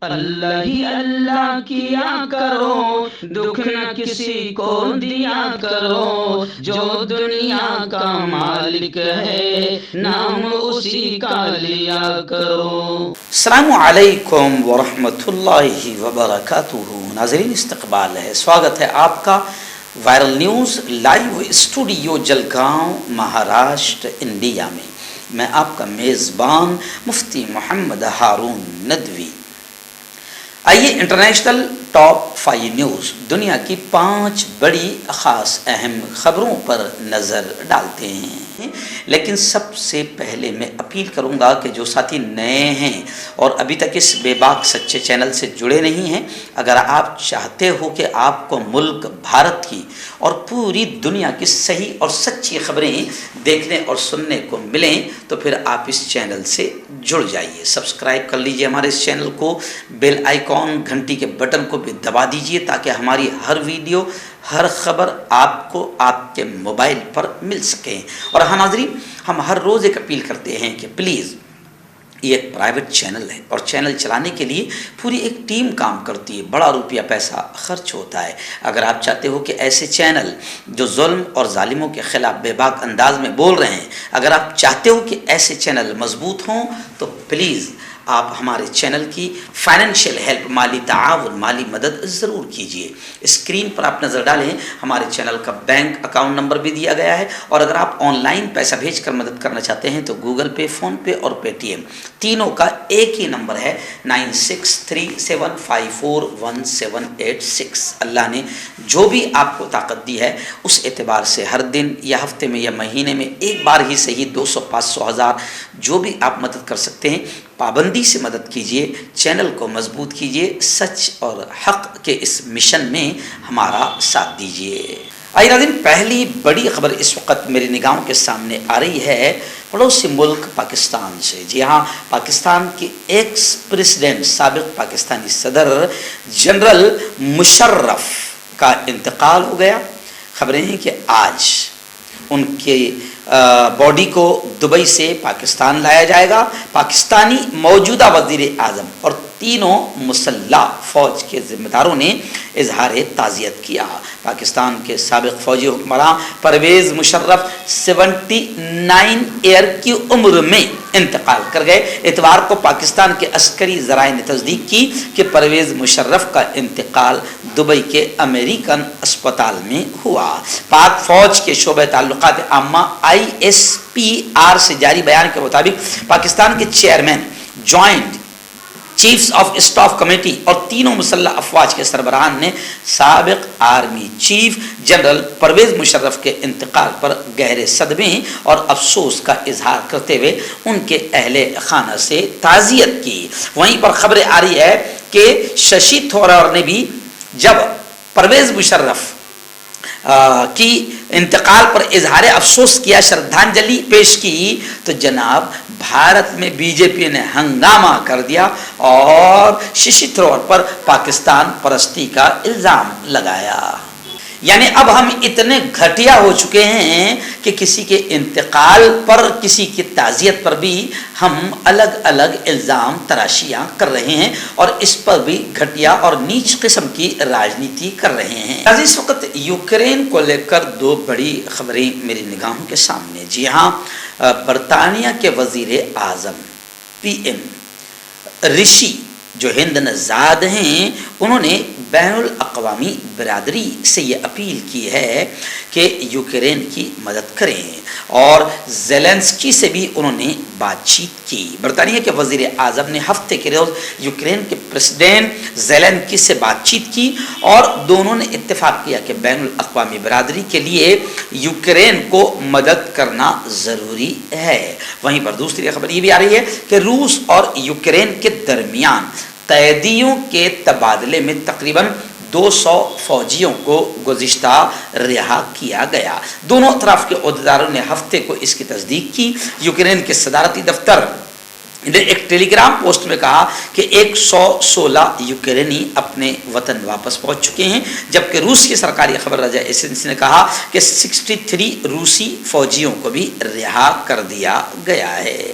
اللہ ہی اللہ کیا کرو، دکھ نہ کسی کو دیا کرو، جو دنیا کا مالک ہے نام اسی کا لیا کرو۔ السلام علیکم ورحمۃ اللہ وبرکاتہ۔ ناظرین، استقبال ہے، سواگت ہے آپ کا viral news live studio Jalgaon, Maharashtra, India میں۔ میں آپ کا میزبان مفتی محمد ہارون ندوی۔ آئیے انٹرنیشنل ٹاپ 5 نیوز، دنیا کی 5 بڑی خاص اہم خبروں پر نظر ڈالتے ہیں۔ لیکن سب سے پہلے میں اپیل کروں گا کہ جو ساتھی نئے ہیں اور ابھی تک اس بے باک سچے چینل سے جڑے نہیں ہیں، اگر آپ چاہتے ہو کہ آپ کو ملک بھارت کی اور پوری دنیا کی صحیح اور سچی خبریں دیکھنے اور سننے کو ملیں تو پھر آپ اس چینل سے جڑ جائیے، سبسکرائب کر لیجئے ہمارے اس چینل کو، بیل آئیکن گھنٹی کے بٹن کو بھی دبا دیجئے تاکہ ہماری ہر ویڈیو، ہر خبر آپ کو آپ کے موبائل پر مل سکے۔ اور ہاں ناظرین، ہم ہر روز ایک اپیل کرتے ہیں کہ پلیز، یہ ایک پرائیویٹ چینل ہے اور چینل چلانے کے لیے پوری ایک ٹیم کام کرتی ہے، بڑا روپیہ پیسہ خرچ ہوتا ہے۔ اگر آپ چاہتے ہو کہ ایسے چینل جو ظلم اور ظالموں کے خلاف بے باک انداز میں بول رہے ہیں، اگر آپ چاہتے ہو کہ ایسے چینل مضبوط ہوں تو پلیز آپ ہمارے چینل کی فائنینشیل ہیلپ، مالی تعاون، مالی مدد ضرور کیجیے۔ اسکرین پر آپ نظر ڈالیں، ہمارے چینل کا بینک اکاؤنٹ نمبر بھی دیا گیا ہے، اور اگر آپ آن لائن پیسہ بھیج کر مدد کرنا چاہتے ہیں تو گوگل پے، فون پے اور پے ٹی ایم تینوں کا ایک ہی نمبر ہے 9637541786۔ اللہ نے جو بھی آپ کو طاقت دی ہے اس اعتبار سے ہر دن یا ہفتے میں یا مہینے میں ایک بار ہی صحیح 200، 500، 1000 جو بھی آپ مدد کر سکتے ہیں پابندی سے مدد کیجیے، چینل کو مضبوط کیجیے، سچ اور حق کے اس مشن میں ہمارا ساتھ دیجیے۔ آئیے ناظرین، پہلی بڑی خبر اس وقت میری نگاہوں کے سامنے آ رہی ہے پڑوسی ملک پاکستان سے۔ جی ہاں، پاکستان کے ایکس پریزیڈنٹ، سابق پاکستانی صدر جنرل مشرف کا انتقال ہو گیا۔ خبریں ہیں کہ آج ان کے باڈی کو دبئی سے پاکستان لایا جائے گا۔ پاکستانی موجودہ وزیر اعظم اور تینوں مسلح فوج کے ذمہ داروں نے اظہار تعزیت کیا۔ پاکستان کے سابق فوجی حکمراں پرویز مشرف 79 ایئر کی عمر میں انتقال کر گئے۔ اتوار کو پاکستان کے عسکری ذرائع نے تصدیق کی کہ پرویز مشرف کا انتقال دبئی کے امریکن اسپتال میں ہوا۔ پاک فوج کے شعبہ تعلقات عامہ ISPR سے جاری بیان کے مطابق پاکستان کے chairman, joint chiefs of staff committee اور تینوں مسلح افواج کے سربراہان نے سابق army chief general Pervez Musharraf کے انتقال پر گہرے صدمے اور افسوس کا اظہار کرتے ہوئے ان کے اہل خانہ سے تعزیت کی۔ وہیں پر خبریں آ رہی ہے کہ ششی تھرور نے بھی جب پرویز مشرف کی انتقال پر اظہار افسوس کیا، شردھانجلی پیش کی، تو جناب بھارت میں بی جے پی نے ہنگامہ کر دیا اور ششی تھرور پر پاکستان پرستی کا الزام لگایا۔ یعنی اب ہم اتنے گھٹیا ہو چکے ہیں کہ کسی کے انتقال پر، کسی کی تعزیت پر بھی ہم الگ الگ الزام تراشیاں کر رہے ہیں اور اس پر بھی گھٹیا اور نیچ قسم کی راجنیتی کر رہے ہیں۔ اس وقت یوکرین کو لے کر 2 بڑی خبریں میری نگاہوں کے سامنے۔ جی ہاں، برطانیہ کے وزیر اعظم PM رشی جو ہند نژاد ہیں، انہوں نے بین الاقوامی برادری سے یہ اپیل کی ہے کہ یوکرین کی مدد کریں، اور زیلنسکی سے بھی انہوں نے بات چیت کی۔ برطانیہ کے وزیر اعظم نے ہفتے کے روز یوکرین کے پریزیڈنٹ زیلنسکی سے بات چیت کی اور دونوں نے اتفاق کیا کہ بین الاقوامی برادری کے لیے یوکرین کو مدد کرنا ضروری ہے۔ وہیں پر دوسری خبر یہ بھی آ رہی ہے کہ روس اور یوکرین کے درمیان قیدیوں کے تبادلے میں تقریباً 200 فوجیوں کو گزشتہ رہا کیا گیا۔ دونوں طرف کے عہدیداروں نے ہفتے کو اس کی تصدیق کی۔ یوکرین کے صدارتی دفتر نے ایک ٹیلی گرام پوسٹ میں کہا کہ 116 یوکرینی اپنے وطن واپس پہنچ چکے ہیں، جبکہ روس کی سرکاری خبر رجا ایجنسی نے کہا کہ 63 روسی فوجیوں کو بھی رہا کر دیا گیا ہے۔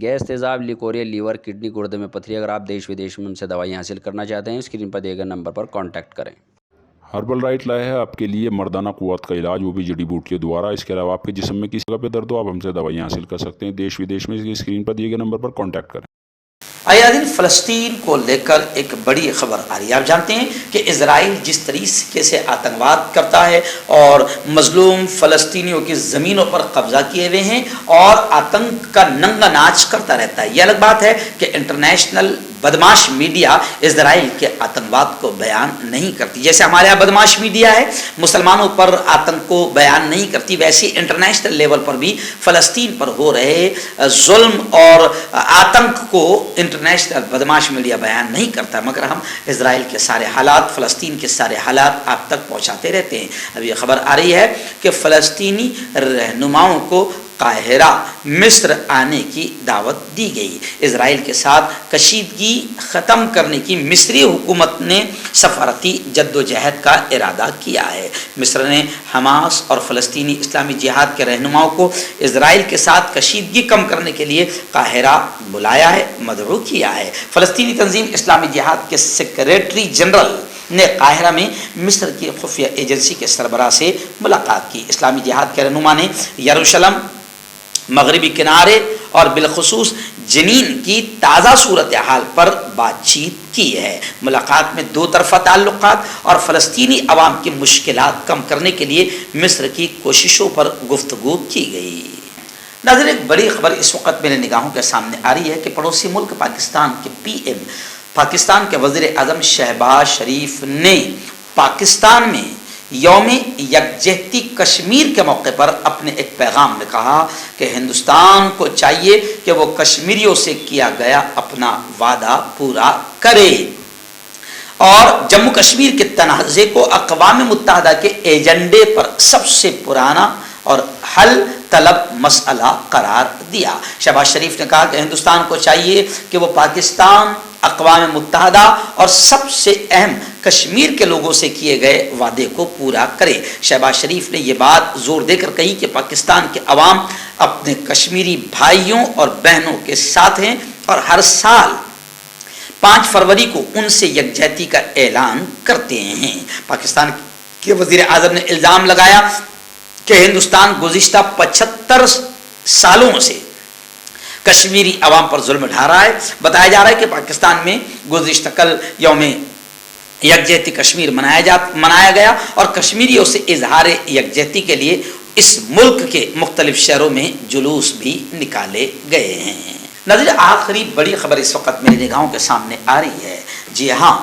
گیس، تیزاب، لیکوریا، لیور، کڈنی، گردے میں پتھری. اگر آپ دیش ودیش میں ان سے دوائیاں حاصل کرنا چاہتے ہیں اسکرین پر دیے گئے نمبر پر کانٹیکٹ کریں. ہربل رائٹ لایا ہے آپ کے لیے مردانہ قوت کا علاج، وہ بھی جڑی بوٹیوں دوارا. اس کے علاوہ آپ کے جسم میں کسی جگہ پہ درد ہو آپ ہم سے دوائیاں حاصل کر سکتے ہیں. دیش ودیش میں اسکرین پر دیے گئے نمبر پر کانٹیکٹ کریں. عیادین فلسطین کو لے کر ایک بڑی خبر آ رہی ہے. آپ جانتے ہیں کہ اسرائیل جس طریقے سے آتنکواد کرتا ہے اور مظلوم فلسطینیوں کی زمینوں پر قبضہ کیے ہوئے ہیں اور آتنک کا ننگا ناچ کرتا رہتا ہے. یہ الگ بات ہے کہ انٹرنیشنل بدماش میڈیا اسرائیل کے آتنکواد کو بیان نہیں کرتی. جیسے ہمارے یہاں بدماش میڈیا ہے مسلمانوں پر آتنک کو بیان نہیں کرتی، ویسے انٹرنیشنل لیول پر بھی فلسطین پر ہو رہے ظلم اور آتنک کو انٹرنیشنل بدماش میڈیا بیان نہیں کرتا، مگر ہم اسرائیل کے سارے حالات، فلسطین کے سارے حالات آپ تک پہنچاتے رہتے ہیں. اب یہ خبر آ رہی ہے کہ فلسطینی رہنماؤں کو قاہرہ مصر آنے کی دعوت دی گئی. اسرائیل کے ساتھ کشیدگی ختم کرنے کی مصری حکومت نے سفارتی جدوجہد کا ارادہ کیا ہے. مصر نے حماس اور فلسطینی اسلامی جہاد کے رہنماؤں کو اسرائیل کے ساتھ کشیدگی کم کرنے کے لیے قاہرہ بلایا ہے، مدعو کیا ہے. فلسطینی تنظیم اسلامی جہاد کے سیکریٹری جنرل نے قاہرہ میں مصر کی خفیہ ایجنسی کے سربراہ سے ملاقات کی. اسلامی جہاد کے رہنما نے یروشلم، مغربی کنارے اور بالخصوص جنین کی تازہ صورتحال پر بات چیت کی ہے. ملاقات میں دو طرفہ تعلقات اور فلسطینی عوام کی مشکلات کم کرنے کے لیے مصر کی کوششوں پر گفتگو کی گئی. ناظرین، ایک بڑی خبر اس وقت میرے نگاہوں کے سامنے آ رہی ہے کہ پڑوسی ملک پاکستان کے PM، پاکستان کے وزیر اعظم شہباز شریف نے پاکستان میں یوم یکجہتی کشمیر کے موقع پر اپنے ایک پیغام میں کہا کہ ہندوستان کو چاہیے کہ وہ کشمیریوں سے کیا گیا اپنا وعدہ پورا کرے اور جموں کشمیر کے تنازع کو اقوام متحدہ کے ایجنڈے پر سب سے پرانا اور حل طلب مسئلہ قرار دیا. شہباز شریف نے کہا کہ ہندوستان کو چاہیے کہ وہ پاکستان، اقوام متحدہ اور سب سے اہم کشمیر کے لوگوں سے کیے گئے وعدے کو پورا کرے. شہباز شریف نے یہ بات زور دے کر کہی کہ پاکستان کے عوام اپنے کشمیری بھائیوں اور بہنوں کے ساتھ ہیں اور ہر سال 5 فروری کو ان سے یکجہتی کا اعلان کرتے ہیں. پاکستان کے وزیر اعظم نے الزام لگایا کہ ہندوستان گزشتہ 75 سالوں سے کشمیری عوام پر ظلم ڈھا رہا ہے. بتایا جا رہا ہے کہ پاکستان میں گزشتہ کل یوم یکجہتی کشمیر منایا گیا اور کشمیریوں سے اظہار یکجہتی کے لیے اس ملک کے مختلف شہروں میں جلوس بھی نکالے گئے ہیں. نظر آخری بڑی خبر اس وقت میری نگاہوں کے سامنے آ رہی ہے. جی ہاں،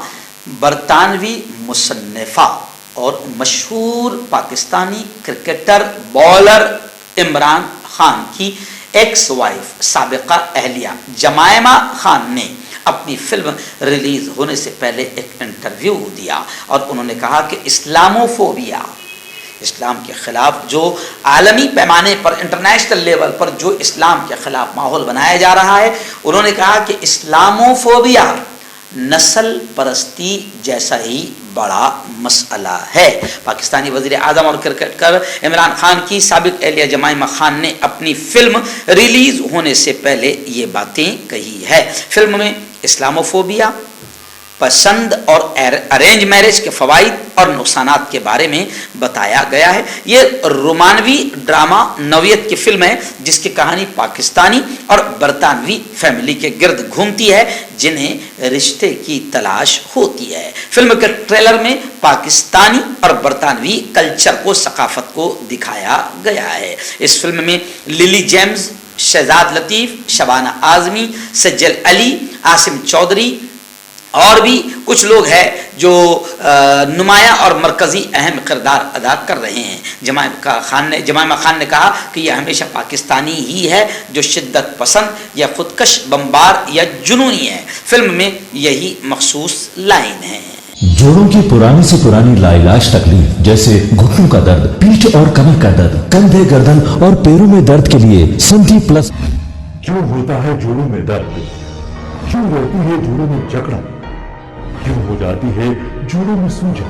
برطانوی مصنفہ اور مشہور پاکستانی کرکٹر بالر عمران خان کی ایکس وائف سابقہ اہلیہ جمائمہ خان نے اپنی فلم ریلیز ہونے سے پہلے ایک انٹرویو دیا اور انہوں نے کہا کہ اسلاموفوبیا، اسلام کے خلاف جو عالمی پیمانے پر انٹرنیشنل لیول پر جو اسلام کے خلاف ماحول بنایا جا رہا ہے، انہوں نے کہا کہ اسلاموفوبیا نسل پرستی جیسا ہی بڑا مسئلہ ہے. پاکستانی وزیر اعظم اور کرکٹر عمران خان کی سابق اہلیہ جمائمہ خان نے اپنی فلم ریلیز ہونے سے پہلے یہ باتیں کہی ہے. فلم میں اسلاموفوبیا، پسند اور ارینج میرج کے فوائد اور نقصانات کے بارے میں بتایا گیا ہے. یہ رومانوی ڈرامہ نوعیت کی فلم ہے جس کی کہانی پاکستانی اور برطانوی فیملی کے گرد گھومتی ہے جنہیں رشتے کی تلاش ہوتی ہے. فلم کے ٹریلر میں پاکستانی اور برطانوی کلچر کو، ثقافت کو دکھایا گیا ہے. اس فلم میں للی جیمز، شہزاد لطیف، شبانہ اعظمی، سجل علی، عاصم چودھری اور بھی کچھ لوگ ہیں جو نمایاں اور مرکزی اہم کردار ادا کر رہے ہیں. جمائمہ خان نے کہا کہ یہ ہمیشہ پاکستانی ہی ہے جو شدت پسند یا خودکش بمبار یا جنونی ہے. فلم میں یہی مخصوص لائن ہے. جوڑوں کی پرانی سے پرانی لاعلاج تکلیف جیسے گھٹنوں کا درد، پیٹھ اور کمر کا درد، کندھے، گردن اور پیروں میں درد کے لیے سنٹی پلس. کیوں ہوتا ہے جوڑوں میں درد؟ کیوں رہتی ہے جوڑوں میں جکڑن؟ کیوں ہو جاتی ہے جوڑوں میں سوجن؟